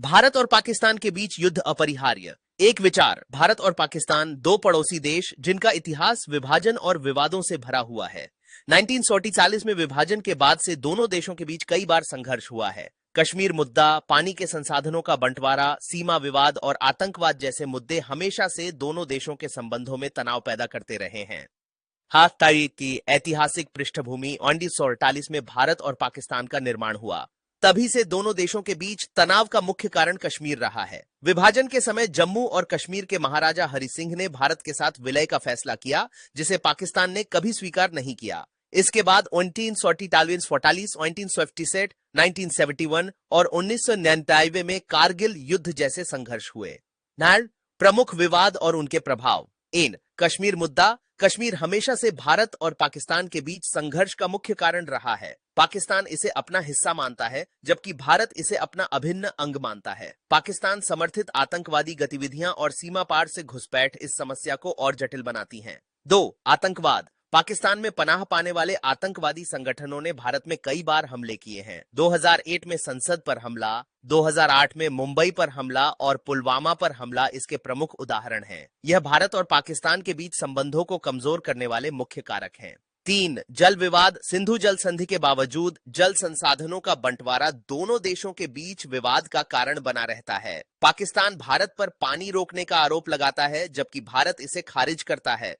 भारत और पाकिस्तान के बीच युद्ध अपरिहार्य। एक विचार। भारत और पाकिस्तान दो पड़ोसी देश जिनका इतिहास विभाजन और विवादों से भरा हुआ है। 1947 में विभाजन के बाद से दोनों देशों के बीच कई बार संघर्ष हुआ है। कश्मीर मुद्दा, पानी के संसाधनों का बंटवारा, सीमा विवाद और आतंकवाद जैसे मुद्दे हमेशा से दोनों देशों के संबंधों में तनाव पैदा करते रहे हैं। हाथ तारीख की ऐतिहासिक पृष्ठभूमि 1948 में भारत और पाकिस्तान का निर्माण हुआ। तभी से दोनों देशों के बीच तनाव का मुख्य कारण कश्मीर रहा है। विभाजन के समय जम्मू और कश्मीर के महाराजा हरि सिंह ने भारत के साथ विलय का फैसला किया, जिसे पाकिस्तान ने कभी स्वीकार नहीं किया। इसके बाद 1947, 1957, 1971 और 1999 में कारगिल युद्ध जैसे संघर्ष हुए। प्रमुख विवाद और उनके प्रभाव। कश्मीर मुद्दा। कश्मीर हमेशा से भारत और पाकिस्तान के बीच संघर्ष का मुख्य कारण रहा है। पाकिस्तान इसे अपना हिस्सा मानता है, जबकि भारत इसे अपना अभिन्न अंग मानता है। पाकिस्तान समर्थित आतंकवादी गतिविधियां और सीमा पार से घुसपैठ इस समस्या को और जटिल बनाती हैं। आतंकवाद। पाकिस्तान में पनाह पाने वाले आतंकवादी संगठनों ने भारत में कई बार हमले किए हैं। 2001 में संसद पर हमला, 2008 में मुंबई पर हमला और पुलवामा पर हमला इसके प्रमुख उदाहरण हैं। यह भारत और पाकिस्तान के बीच संबंधों को कमजोर करने वाले मुख्य कारक हैं। जल विवाद। सिंधु जल संधि के बावजूद जल संसाधनों का बंटवारा दोनों देशों के बीच विवाद का कारण बना रहता है। पाकिस्तान भारत पर पानी रोकने का आरोप लगाता है, जबकि भारत इसे खारिज करता है।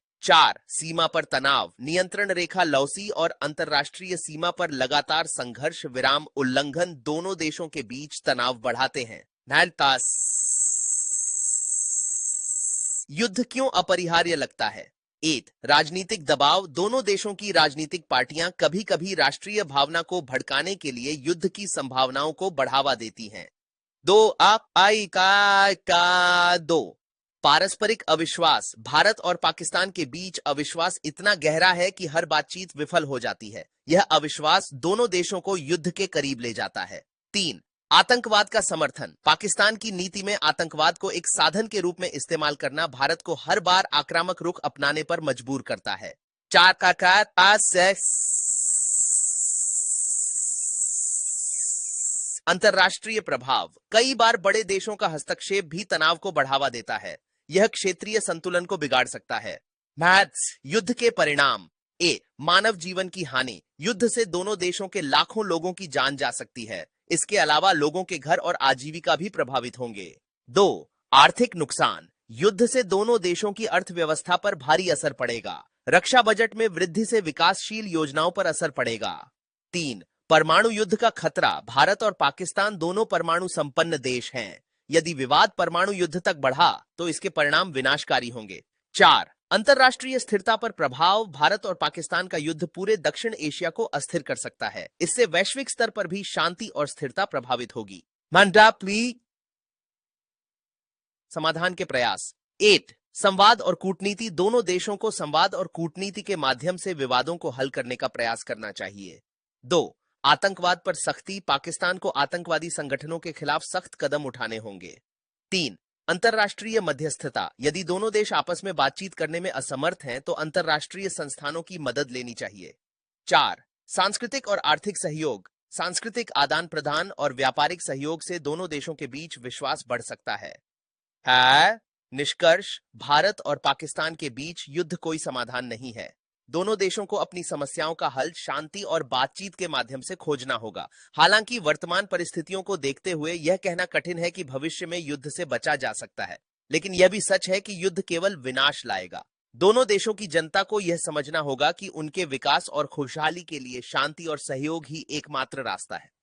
सीमा पर तनाव। नियंत्रण रेखा लौसी और अंतरराष्ट्रीय सीमा पर लगातार संघर्ष विराम उल्लंघन दोनों देशों के बीच तनाव बढ़ाते हैं। युद्ध क्यों अपरिहार्य लगता है? राजनीतिक दबाव। दोनों देशों की राजनीतिक पार्टियां कभी-कभी राष्ट्रीय भावना को भड़काने के लिए युद्ध की संभावनाओं को बढ़ावा देती हैं। पारस्परिक अविश्वास। भारत और पाकिस्तान के बीच अविश्वास इतना गहरा है कि हर बातचीत विफल हो जाती है। यह अविश्वास दोनों देशों को युद्ध के करीब ले जाता है। आतंकवाद का समर्थन। पाकिस्तान की नीति में आतंकवाद को एक साधन के रूप में इस्तेमाल करना भारत को हर बार आक्रामक रुख अपनाने पर मजबूर करता है। अंतरराष्ट्रीय प्रभाव। कई बार बड़े देशों का हस्तक्षेप भी तनाव को बढ़ावा देता है। यह क्षेत्रीय संतुलन को बिगाड़ सकता है। युद्ध के परिणाम। मानव जीवन की हानि। युद्ध से दोनों देशों के लाखों लोगों की जान जा सकती है। इसके अलावा लोगों के घर और आजीविका भी प्रभावित होंगे। आर्थिक नुकसान। युद्ध से दोनों देशों की अर्थव्यवस्था पर भारी असर पड़ेगा। रक्षा बजट में वृद्धि से विकासशील योजनाओं पर असर पड़ेगा। परमाणु युद्ध का खतरा। भारत और पाकिस्तान दोनों परमाणु संपन्न देश हैं। यदि विवाद परमाणु युद्ध तक बढ़ा तो इसके परिणाम विनाशकारी होंगे। अंतरराष्ट्रीय स्थिरता पर प्रभाव। भारत और पाकिस्तान का युद्ध पूरे दक्षिण एशिया को अस्थिर कर सकता है। इससे वैश्विक स्तर पर भी शांति और स्थिरता प्रभावित होगी। समाधान के प्रयास। संवाद और कूटनीति। दोनों देशों को संवाद और कूटनीति के माध्यम से विवादों को हल करने का प्रयास करना चाहिए। आतंकवाद पर सख्ती। पाकिस्तान को आतंकवादी संगठनों के खिलाफ सख्त कदम उठाने होंगे। अंतरराष्ट्रीय मध्यस्थता। यदि दोनों देश आपस में बातचीत करने में असमर्थ हैं तो अंतरराष्ट्रीय संस्थानों की मदद लेनी चाहिए। सांस्कृतिक और आर्थिक सहयोग। सांस्कृतिक आदान प्रदान और व्यापारिक सहयोग से दोनों देशों के बीच विश्वास बढ़ सकता है। निष्कर्ष। भारत और पाकिस्तान के बीच युद्ध कोई समाधान नहीं है। दोनों देशों को अपनी समस्याओं का हल शांति और बातचीत के माध्यम से खोजना होगा। हालांकि वर्तमान परिस्थितियों को देखते हुए यह कहना कठिन है कि भविष्य में युद्ध से बचा जा सकता है, लेकिन यह भी सच है कि युद्ध केवल विनाश लाएगा। दोनों देशों की जनता को यह समझना होगा कि उनके विकास और खुशहाली के लिए शांति और सहयोग ही एकमात्र रास्ता है।